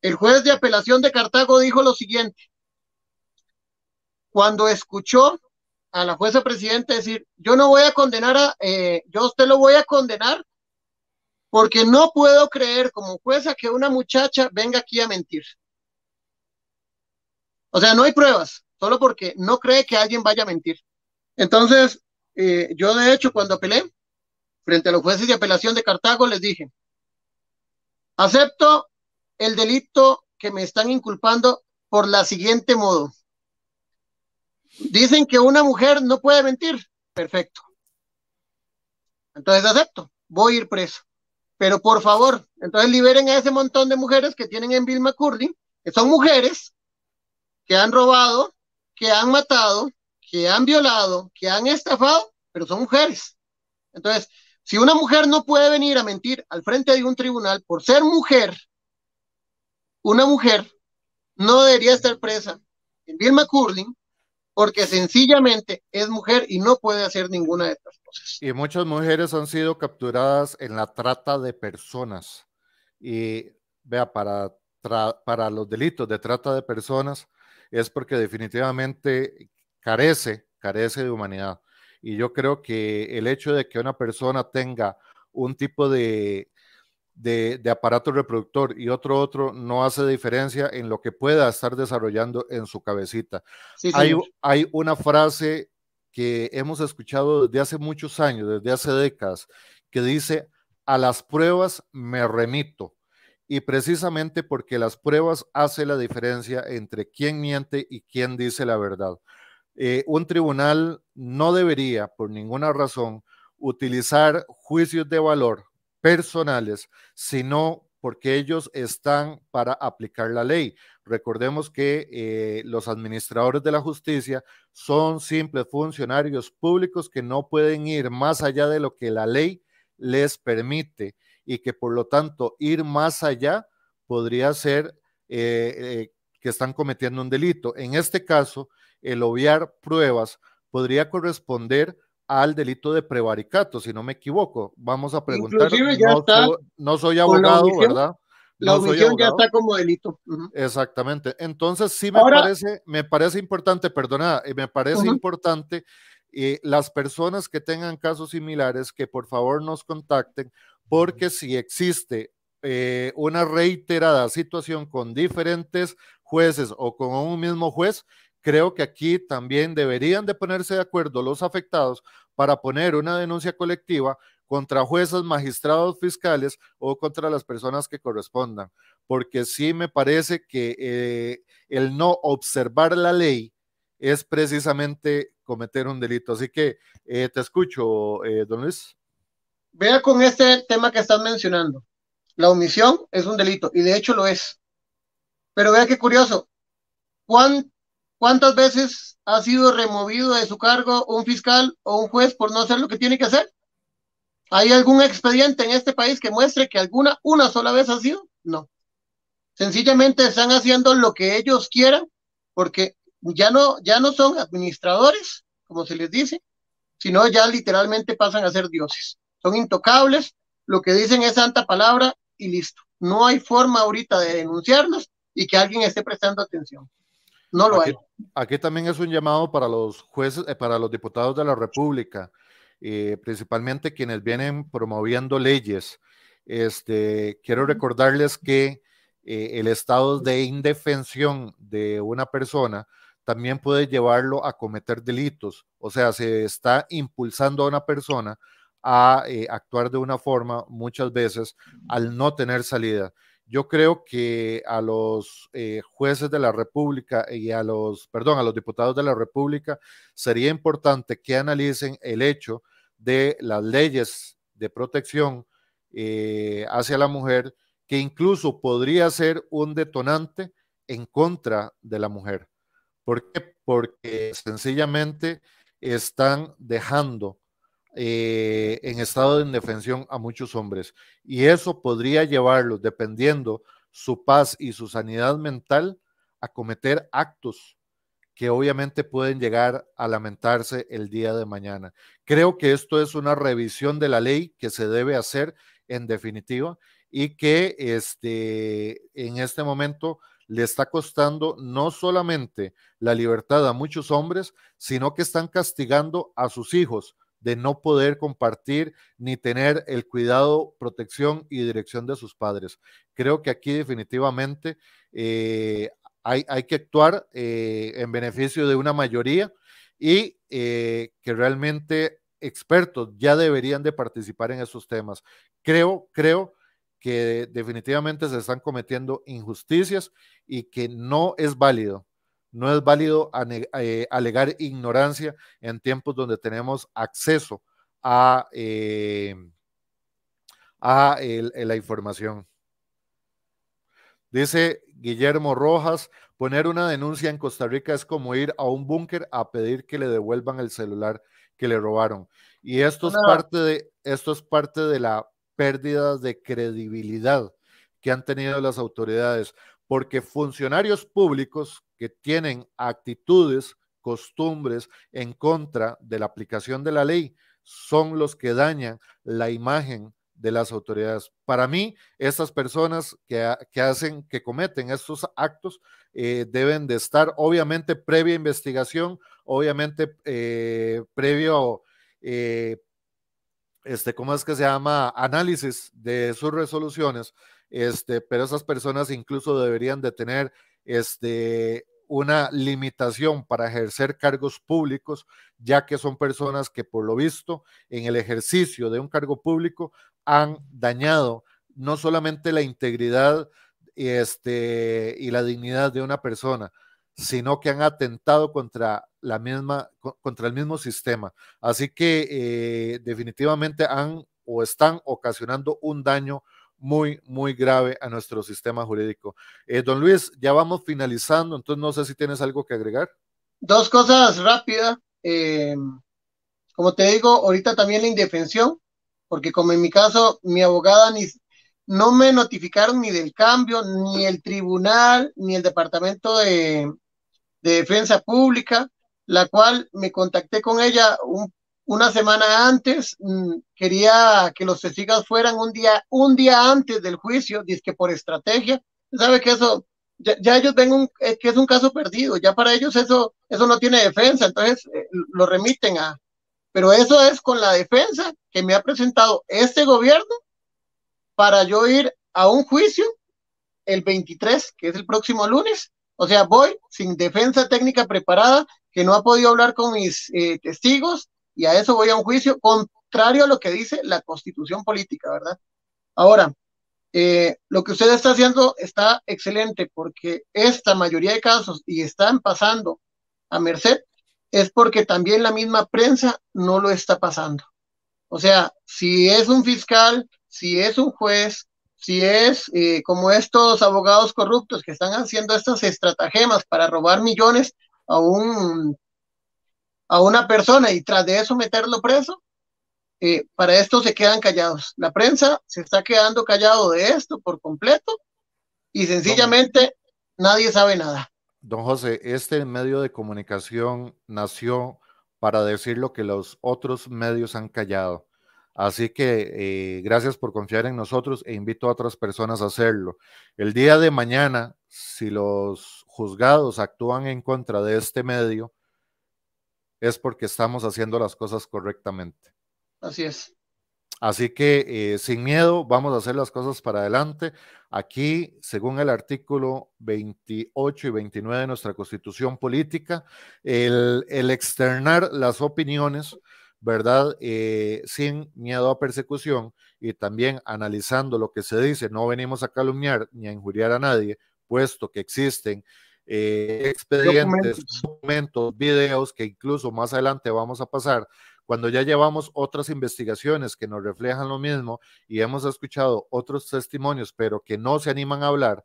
el juez de apelación de Cartago dijo lo siguiente, cuando escuchó a la jueza presidenta decir, yo no voy a condenar yo a usted lo voy a condenar porque no puedo creer como jueza que una muchacha venga aquí a mentir. O sea, no hay pruebas, solo porque no cree que alguien vaya a mentir. Entonces, yo de hecho cuando apelé frente a los jueces de apelación de Cartago les dije, acepto el delito que me están inculpando por la siguiente modo. Dicen que una mujer no puede mentir. Perfecto. Entonces acepto. Voy a ir preso. Pero por favor, entonces liberen a ese montón de mujeres que tienen en Bill McCurdy, que son mujeres que han robado, que han matado, que han violado, que han estafado, pero son mujeres. Entonces, si una mujer no puede venir a mentir al frente de un tribunal por ser mujer, una mujer no debería estar presa en Bill McCurdy porque sencillamente es mujer y no puede hacer ninguna de estas cosas. Y muchas mujeres han sido capturadas en la trata de personas. Y vea, para los delitos de trata de personas es porque definitivamente carece de humanidad. Y yo creo que el hecho de que una persona tenga un tipo de aparato reproductor y otro no hace diferencia en lo que pueda estar desarrollando en su cabecita. Sí, Hay, señor. hay una frase que hemos escuchado desde hace muchos años, desde hace décadas, que dice, a las pruebas me remito. Y precisamente porque las pruebas hacen la diferencia entre quién miente y quién dice la verdad. Un tribunal no debería, por ninguna razón, utilizar juicios de valor personales, sino porque ellos están para aplicar la ley. Recordemos que los administradores de la justicia son simples funcionarios públicos que no pueden ir más allá de lo que la ley les permite y que por lo tanto ir más allá podría ser que están cometiendo un delito. En este caso, el obviar pruebas podría corresponder al delito de prevaricato, si no me equivoco. Vamos a preguntar, Inclusive ya está no soy con la abogado, omisión. ¿verdad? La No soy omisión ya abogado. está como delito. Uh-huh. Exactamente. Entonces sí Ahora, me parece importante, perdona, me parece uh-huh, importante las personas que tengan casos similares que por favor nos contacten, porque si existe una reiterada situación con diferentes jueces o con un mismo juez, creo que aquí también deberían de ponerse de acuerdo los afectados para poner una denuncia colectiva contra jueces, magistrados, fiscales o contra las personas que correspondan, porque sí me parece que el no observar la ley es precisamente cometer un delito. Así que te escucho, don Luis. vea con este tema que estás mencionando. La omisión es un delito y de hecho lo es. Pero vea qué curioso. ¿Cuán, ¿Cuántas veces ha sido removido de su cargo un fiscal o un juez por no hacer lo que tiene que hacer? ¿Hay algún expediente en este país que muestre que una sola vez ha sido? No. Sencillamente están haciendo lo que ellos quieran porque ya no son administradores, como se les dice, sino ya literalmente pasan a ser dioses. Son intocables, lo que dicen es santa palabra y listo. No hay forma ahorita de denunciarlos y que alguien esté prestando atención. No lo Aquí, hay. aquí también es un llamado para los jueces, para los diputados de la República, principalmente quienes vienen promoviendo leyes. Quiero recordarles que el estado de indefensión de una persona también puede llevarlo a cometer delitos. O sea, se está impulsando a una persona a actuar de una forma muchas veces al no tener salida. Yo creo que a los jueces de la República y a los diputados de la República sería importante que analicen el hecho de las leyes de protección hacia la mujer, que incluso podría ser un detonante en contra de la mujer. ¿Por qué? Porque sencillamente están dejando en estado de indefensión a muchos hombres y eso podría llevarlos, dependiendo su paz y su sanidad mental, a cometer actos que obviamente pueden llegar a lamentarse el día de mañana. Creo que esto es una revisión de la ley que se debe hacer en definitiva y que en este momento le está costando no solamente la libertad a muchos hombres, sino que están castigando a sus hijos de no poder compartir ni tener el cuidado, protección y dirección de sus padres. Creo que aquí definitivamente hay que actuar en beneficio de una mayoría y que realmente expertos ya deberían de participar en esos temas. Creo que definitivamente se están cometiendo injusticias y que no es válido alegar ignorancia en tiempos donde tenemos acceso a la información. Dice Guillermo Rojas, poner una denuncia en Costa Rica es como ir a un búnker a pedir que le devuelvan el celular que le robaron. Y Una, esto es parte de la pérdida de credibilidad que han tenido las autoridades, porque funcionarios públicos que tienen actitudes, costumbres en contra de la aplicación de la ley son los que dañan la imagen de las autoridades. Para mí, estas personas que cometen estos actos deben de estar, obviamente, previa investigación, obviamente, previo, ¿cómo es que se llama? Análisis de sus resoluciones, pero esas personas incluso deberían de tener, una limitación para ejercer cargos públicos, ya que son personas que por lo visto en el ejercicio de un cargo público han dañado no solamente la integridad y la dignidad de una persona, sino que han atentado contra el mismo sistema. Así que definitivamente han o están ocasionando un daño muy, muy grave a nuestro sistema jurídico. Don Luis, ya vamos finalizando, entonces no sé si tienes algo que agregar. Dos cosas rápidas. Como te digo, ahorita también la indefensión, porque como en mi caso, mi abogada no me notificaron ni del cambio, ni el tribunal, ni el departamento de defensa pública, la cual me contacté con ella una semana antes, quería que los testigos fueran un día antes del juicio, que por estrategia, sabe que eso, ya ellos ven que es un caso perdido, ya para ellos eso no tiene defensa, entonces lo remiten pero eso es con la defensa que me ha presentado este gobierno para yo ir a un juicio el 23, que es el próximo lunes. O sea, voy sin defensa técnica preparada, que no ha podido hablar con mis testigos, y a eso voy a un juicio contrario a lo que dice la Constitución política, ¿verdad? Ahora, lo que usted está haciendo está excelente, porque esta mayoría de casos, y están pasando a merced, es porque también la misma prensa no lo está pasando. O sea, si es un fiscal, si es un juez, si es como estos abogados corruptos que están haciendo estas estratagemas para robar millones a, a una persona y tras de eso meterlo preso, para esto se quedan callados. La prensa se está quedando callado de esto por completo y Don, sencillamente nadie sabe nada. don José, este medio de comunicación nació para decir lo que los otros medios han callado. Así que gracias por confiar en nosotros e invito a otras personas a hacerlo. El día de mañana, si los juzgados actúan en contra de este medio, es porque estamos haciendo las cosas correctamente. Así es. Así que sin miedo, vamos a hacer las cosas para adelante. Aquí, según el artículo 28 y 29 de nuestra Constitución Política, el externar las opiniones, ¿verdad? Sin miedo a persecución y también analizando lo que se dice, no venimos a calumniar ni a injuriar a nadie, puesto que existen expedientes, Documentos. documentos, videos que incluso más adelante vamos a pasar cuando ya llevamos otras investigaciones que nos reflejan lo mismo y hemos escuchado otros testimonios, pero que no se animan a hablar,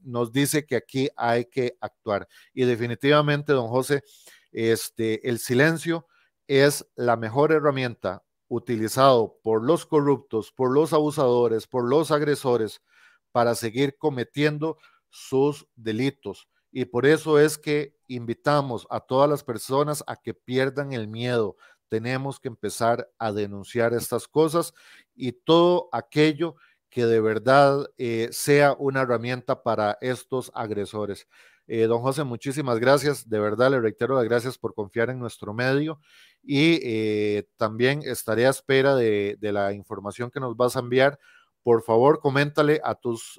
nos dice que aquí hay que actuar. Y definitivamente, don José, el silencio es la mejor herramienta utilizado por los corruptos, por los abusadores, por los agresores, para seguir cometiendo sus delitos. Y por eso es que invitamos a todas las personas a que pierdan el miedo. Tenemos que empezar a denunciar estas cosas y todo aquello que de verdad sea una herramienta para estos agresores. Don José, muchísimas gracias. De verdad le reitero las gracias por confiar en nuestro medio y también estaré a espera de la información que nos vas a enviar. Por favor, coméntale a tus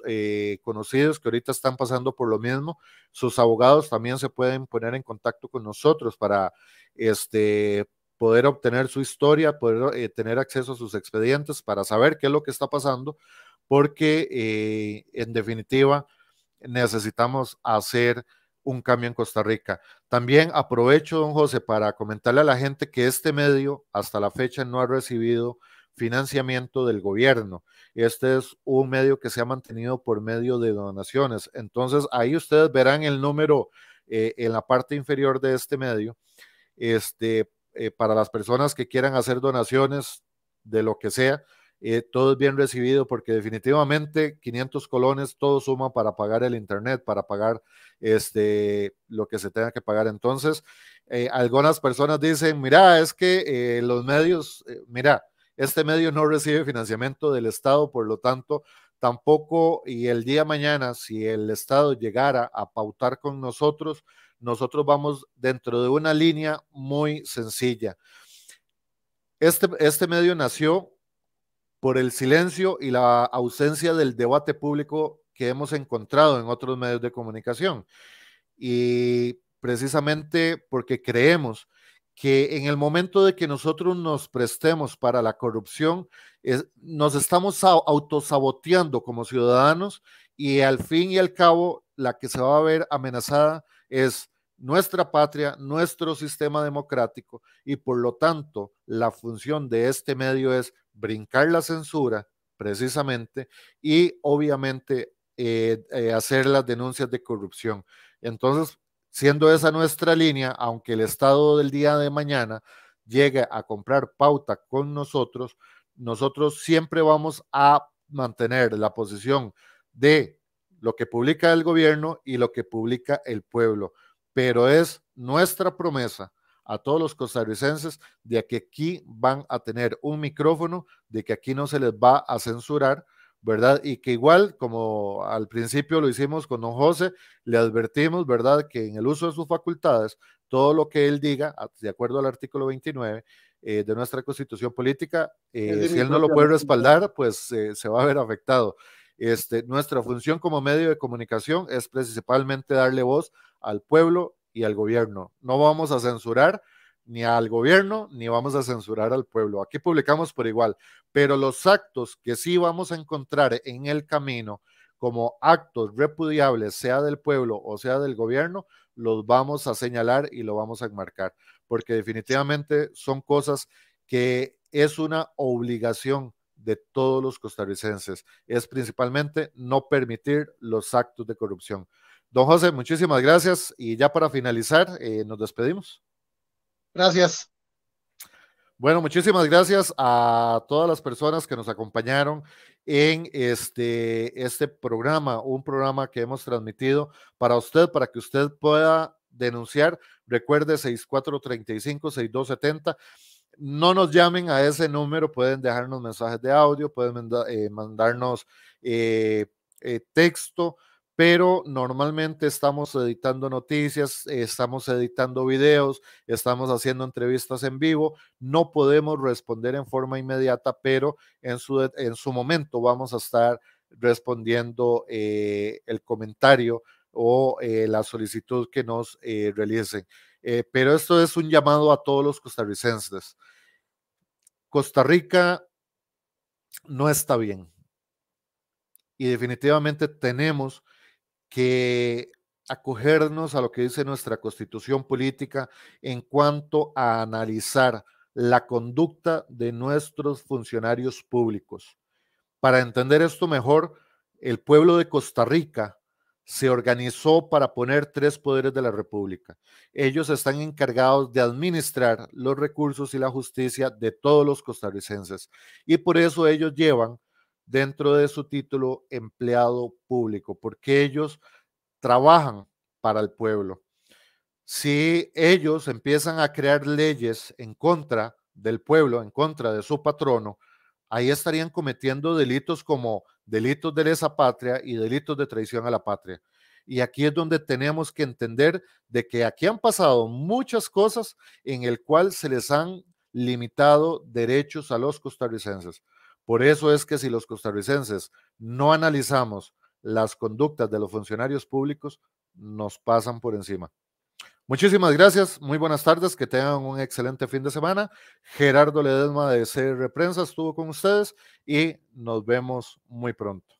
conocidos que ahorita están pasando por lo mismo. Sus abogados también se pueden poner en contacto con nosotros para poder obtener su historia, poder tener acceso a sus expedientes para saber qué es lo que está pasando, porque en definitiva necesitamos hacer un cambio en Costa Rica. También aprovecho, don José, para comentarle a la gente que este medio hasta la fecha no ha recibido financiamiento del gobierno. Este es un medio que se ha mantenido por medio de donaciones. Entonces, ahí ustedes verán el número en la parte inferior de este medio. Para las personas que quieran hacer donaciones de lo que sea, todo es bien recibido porque definitivamente 500 colones todo suma para pagar el internet, para pagar lo que se tenga que pagar. Entonces, algunas personas dicen, mira, es que los medios, mira, este medio no recibe financiamiento del Estado, por lo tanto, tampoco, y el día de mañana, si el Estado llegara a pautar con nosotros, nosotros vamos dentro de una línea muy sencilla. Este medio nació por el silencio y la ausencia del debate público que hemos encontrado en otros medios de comunicación. Y precisamente porque creemos que en el momento de que nosotros nos prestemos para la corrupción, nos estamos autosaboteando como ciudadanos y al fin y al cabo la que se va a ver amenazada es nuestra patria, nuestro sistema democrático y por lo tanto la función de este medio es brincar la censura, precisamente, y obviamente hacer las denuncias de corrupción. Entonces, siendo esa nuestra línea, aunque el Estado del día de mañana llegue a comprar pauta con nosotros, nosotros siempre vamos a mantener la posición de lo que publica el gobierno y lo que publica el pueblo. Pero es nuestra promesa a todos los costarricenses de que aquí van a tener un micrófono, de que aquí no se les va a censurar, ¿verdad? Y que igual, como al principio lo hicimos con don José, le advertimos, ¿verdad?, que en el uso de sus facultades, todo lo que él diga, de acuerdo al artículo 29 de nuestra Constitución Política, si él no lo puede respaldar, pues se va a ver afectado. Nuestra función como medio de comunicación es principalmente darle voz al pueblo y al gobierno. No vamos a censurar ni al gobierno, ni vamos a censurar al pueblo. Aquí publicamos por igual, pero los actos que sí vamos a encontrar en el camino como actos repudiables, sea del pueblo o sea del gobierno, los vamos a señalar y lo vamos a enmarcar, porque definitivamente son cosas que es una obligación de todos los costarricenses, es principalmente no permitir los actos de corrupción. Don José, muchísimas gracias y ya para finalizar, nos despedimos. Gracias. Bueno, muchísimas gracias a todas las personas que nos acompañaron en este programa, un programa que hemos transmitido para usted, para que usted pueda denunciar. Recuerde 6435-6270. No nos llamen a ese número, pueden dejarnos mensajes de audio, pueden mandarnos texto, pero normalmente estamos editando noticias, estamos editando videos, estamos haciendo entrevistas en vivo, no podemos responder en forma inmediata, pero en su momento vamos a estar respondiendo el comentario o la solicitud que nos realicen. Pero esto es un llamado a todos los costarricenses. Costa Rica no está bien y definitivamente tenemos que acogernos a lo que dice nuestra constitución política en cuanto a analizar la conducta de nuestros funcionarios públicos. Para entender esto mejor, el pueblo de Costa Rica se organizó para poner tres poderes de la República. Ellos están encargados de administrar los recursos y la justicia de todos los costarricenses y por eso ellos llevan dentro de su título empleado público, porque ellos trabajan para el pueblo. Si ellos empiezan a crear leyes en contra del pueblo, en contra de su patrono, ahí estarían cometiendo delitos como delitos de lesa patria y delitos de traición a la patria. Y aquí es donde tenemos que entender de que aquí han pasado muchas cosas en el cual se les han limitado derechos a los costarricenses. Por eso es que si los costarricenses no analizamos las conductas de los funcionarios públicos, nos pasan por encima. Muchísimas gracias, muy buenas tardes, que tengan un excelente fin de semana. Gerardo Ledesma de CR Prensa estuvo con ustedes y nos vemos muy pronto.